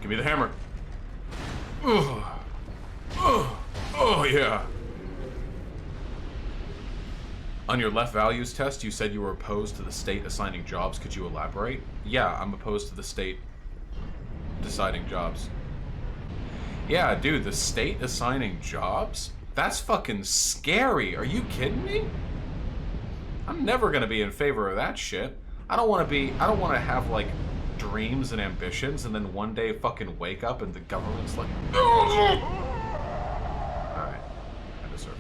Give me the hammer. Oh, oh, oh yeah. On your left values test, you said you were opposed to the state assigning jobs. Could you elaborate? Yeah, I'm opposed to the state deciding jobs. Yeah, dude, the state assigning jobs? That's fucking scary. Are you kidding me? I'm never gonna be in favor of that shit. I don't want to have, like, dreams and ambitions and then one day fucking wake up and the government's like, alright, I deserve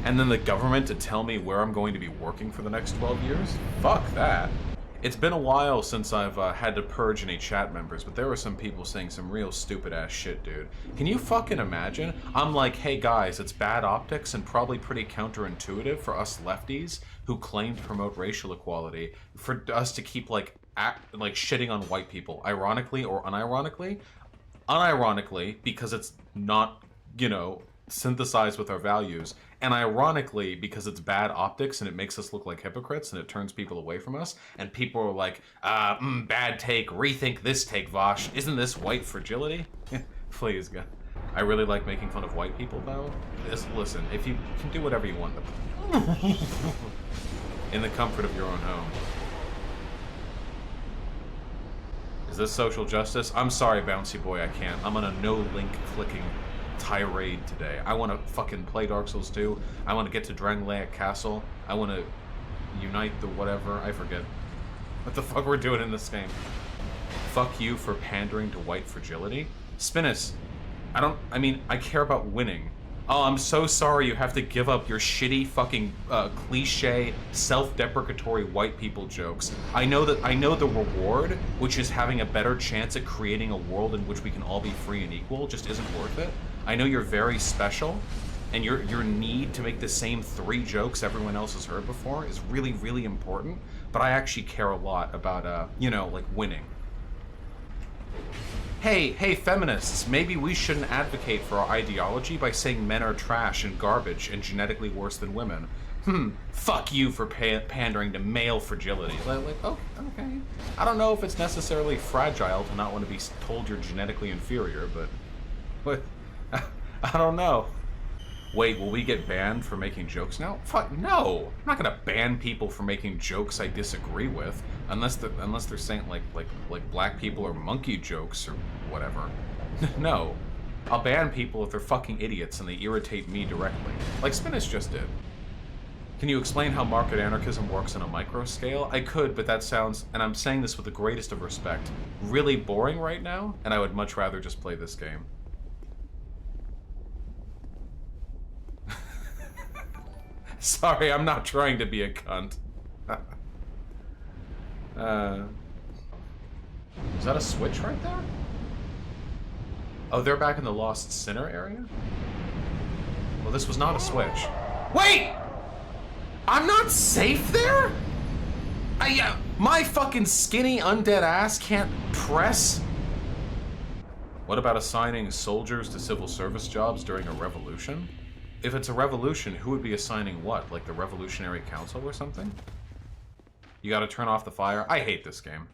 that. And then the government to tell me where I'm going to be working for the next 12 years? Fuck that. It's been a while since I've had to purge any chat members, but there were some people saying some real stupid-ass shit, dude. Can you fucking imagine? I'm like, hey guys, it's bad optics and probably pretty counterintuitive for us lefties who claim to promote racial equality for us to keep, like, shitting on white people, ironically or unironically. Unironically, because it's not, you know, synthesized with our values, and ironically because it's bad optics and it makes us look like hypocrites and it turns people away from us, and people are like, bad take, rethink this take, Vaush, isn't this white fragility? Please, God. I really like making fun of white people, though. Listen, if you can do whatever you want, in the comfort of your own home. Is this social justice? I'm sorry, Bouncy Boy, I can't. I'm on a no-link clicking tirade today. I want to fucking play Dark Souls 2. I want to get to Drangleic Castle. I want to unite the whatever. I forget what the fuck we're doing in this game. Fuck you for pandering to white fragility. Spinnis, I care about winning. Oh, I'm so sorry you have to give up your shitty fucking cliche, self-deprecatory white people jokes. I know the reward, which is having a better chance at creating a world in which we can all be free and equal, just isn't worth it. I know you're very special, and your need to make the same 3 jokes everyone else has heard before is really, really important, but I actually care a lot about, like, winning. Hey, feminists, maybe we shouldn't advocate for our ideology by saying men are trash and garbage and genetically worse than women. Fuck you for pandering to male fragility. Like, oh, okay. I don't know if it's necessarily fragile to not want to be told you're genetically inferior, but I don't know. Wait, will we get banned for making jokes now? Fuck no! I'm not gonna ban people for making jokes I disagree with, unless they're saying like black people are monkey jokes or whatever. No, I'll ban people if they're fucking idiots and they irritate me directly, like Spinnis just did. Can you explain how market anarchism works on a micro scale? I could, but that sounds, and I'm saying this with the greatest of respect, really boring right now, and I would much rather just play this game. Sorry, I'm not trying to be a cunt. Is that a switch right there? Oh, they're back in the Lost Sinner area? Well, this was not a switch. Wait! I'm not safe there? My fucking skinny undead ass can't press? What about assigning soldiers to civil service jobs during a revolution? If it's a revolution, who would be assigning what? Like the Revolutionary Council or something? You gotta turn off the fire? I hate this game.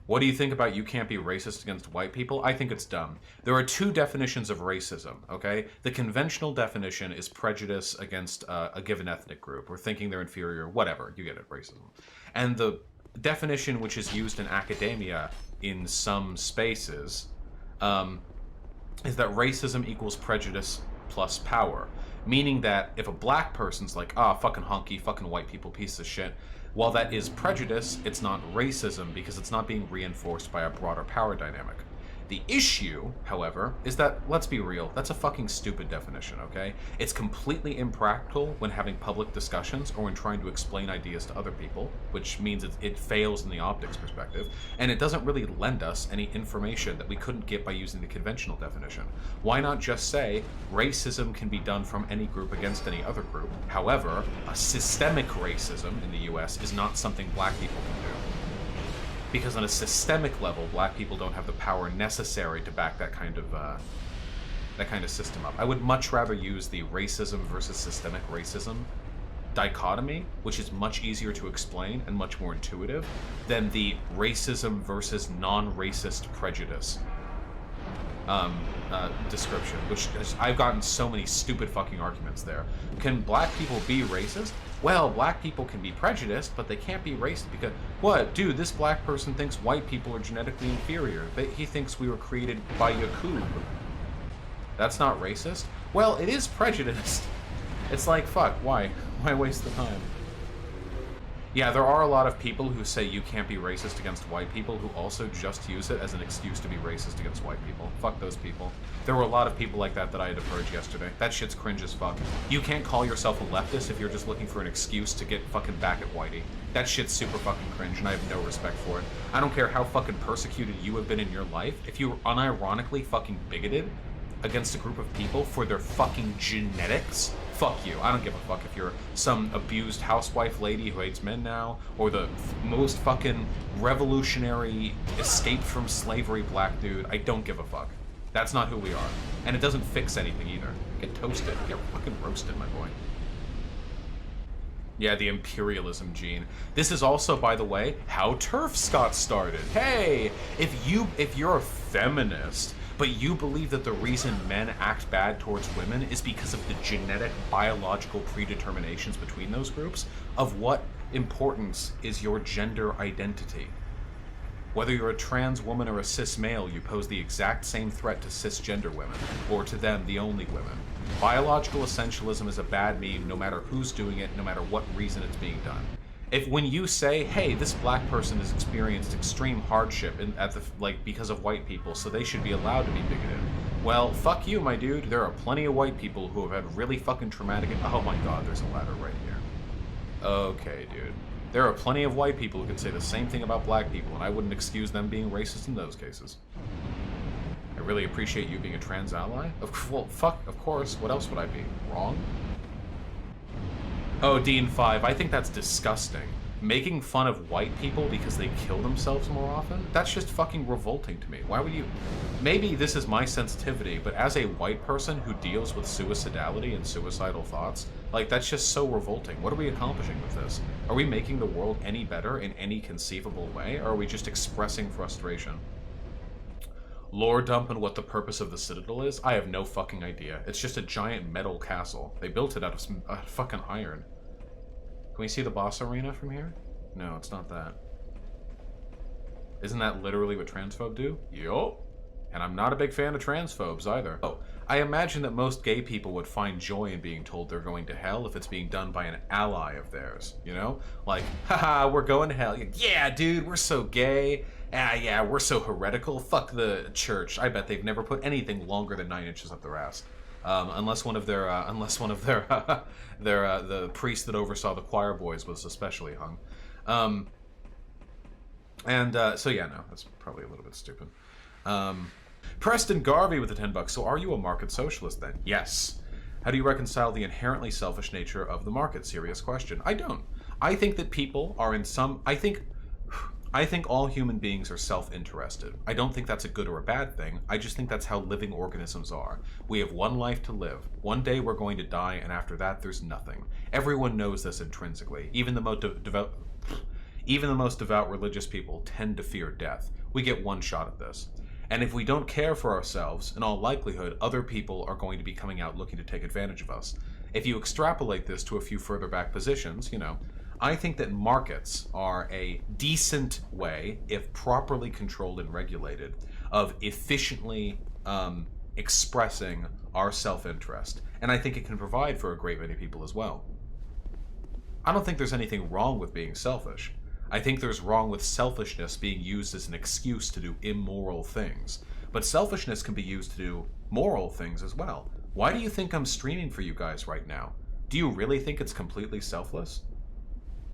What do you think about you can't be racist against white people? I think it's dumb. There are 2 definitions of racism, okay? The conventional definition is prejudice against a given ethnic group, or thinking they're inferior, whatever, you get it, racism. And the definition which is used in academia in some spaces is that racism equals prejudice plus power, meaning that if a black person's like, fucking honky, fucking white people, piece of shit, while that is prejudice, it's not racism because it's not being reinforced by a broader power dynamic. The issue, however, is that, let's be real, that's a fucking stupid definition, okay? It's completely impractical when having public discussions or when trying to explain ideas to other people, which means it fails in the optics perspective, and it doesn't really lend us any information that we couldn't get by using the conventional definition. Why not just say, racism can be done from any group against any other group, however, a systemic racism in the US is not something black people can do. Because on a systemic level, black people don't have the power necessary to back that kind of system up. I would much rather use the racism versus systemic racism dichotomy, which is much easier to explain and much more intuitive than the racism versus non-racist prejudice description, which I've gotten so many stupid fucking arguments there. Can black people be racist? Well, black people can be prejudiced, but they can't be racist because... What? Dude, this black person thinks white people are genetically inferior. He thinks we were created by Yakub. That's not racist? Well, it is prejudiced. It's like, fuck, why? Why waste the time? Yeah, there are a lot of people who say you can't be racist against white people who also just use it as an excuse to be racist against white people. Fuck those people. There were a lot of people like that I had to purge yesterday. That shit's cringe as fuck. You can't call yourself a leftist if you're just looking for an excuse to get fucking back at whitey. That shit's super fucking cringe, and I have no respect for it. I don't care how fucking persecuted you have been in your life. If you're unironically fucking bigoted against a group of people for their fucking genetics, fuck you. I don't give a fuck if you're some abused housewife lady who hates men now, or the most fucking revolutionary escaped from slavery black dude. I don't give a fuck. That's not who we are. And it doesn't fix anything either. Get toasted. Get fucking roasted, my boy. Yeah, the imperialism gene. This is also, by the way, how TERFs got started. Hey, if you're a feminist, but you believe that the reason men act bad towards women is because of the genetic, biological predeterminations between those groups, of what importance is your gender identity? Whether you're a trans woman or a cis male, you pose the exact same threat to cisgender women, or to them, the only women. Biological essentialism is a bad meme no matter who's doing it, no matter what reason it's being done. When you say, hey, this black person has experienced extreme hardship because of white people, so they should be allowed to be bigoted. Well, fuck you, my dude. There are plenty of white people who have had really fucking traumatic... Oh my god, there's a ladder right here. Okay, dude. There are plenty of white people who can say the same thing about black people, and I wouldn't excuse them being racist in those cases. I really appreciate you being a trans ally. Well, fuck, of course. What else would I be? Wrong? Oh, Dean 5, I think that's disgusting. Making fun of white people because they kill themselves more often? That's just fucking revolting to me. Why would you... Maybe this is my sensitivity, but as a white person who deals with suicidality and suicidal thoughts, like, that's just so revolting. What are we accomplishing with this? Are we making the world any better in any conceivable way, or are we just expressing frustration? Lore dump and what the purpose of the Citadel is? I have no fucking idea. It's just a giant metal castle. They built it out of some fucking iron. Can we see the boss arena from here? No, it's not that. Isn't that literally what transphobe do? Yup. And I'm not a big fan of transphobes either. Oh, I imagine that most gay people would find joy in being told they're going to hell if it's being done by an ally of theirs, you know? Like, haha, we're going to hell. Yeah, dude, we're so gay. Ah, yeah, we're so heretical. Fuck the church. I bet they've never put anything longer than 9 inches up their ass. Unless one of their, the priest that oversaw the choir boys was especially hung. So yeah, no, that's probably a little bit stupid. Preston Garvey with the $10. So are you a market socialist then? Yes. How do you reconcile the inherently selfish nature of the market? Serious question. I don't. I think that people are I think all human beings are self-interested. I don't think that's a good or a bad thing. I just think that's how living organisms are. We have one life to live. One day we're going to die, and after that, there's nothing. Everyone knows this intrinsically. Even the most devout religious people tend to fear death. We get one shot at this. And if we don't care for ourselves, in all likelihood, other people are going to be coming out looking to take advantage of us. If you extrapolate this to a few further back positions, you know, I think that markets are a decent way, if properly controlled and regulated, of efficiently expressing our self-interest. And I think it can provide for a great many people as well. I don't think there's anything wrong with being selfish. I think there's wrong with selfishness being used as an excuse to do immoral things. But selfishness can be used to do moral things as well. Why do you think I'm streaming for you guys right now? Do you really think it's completely selfless?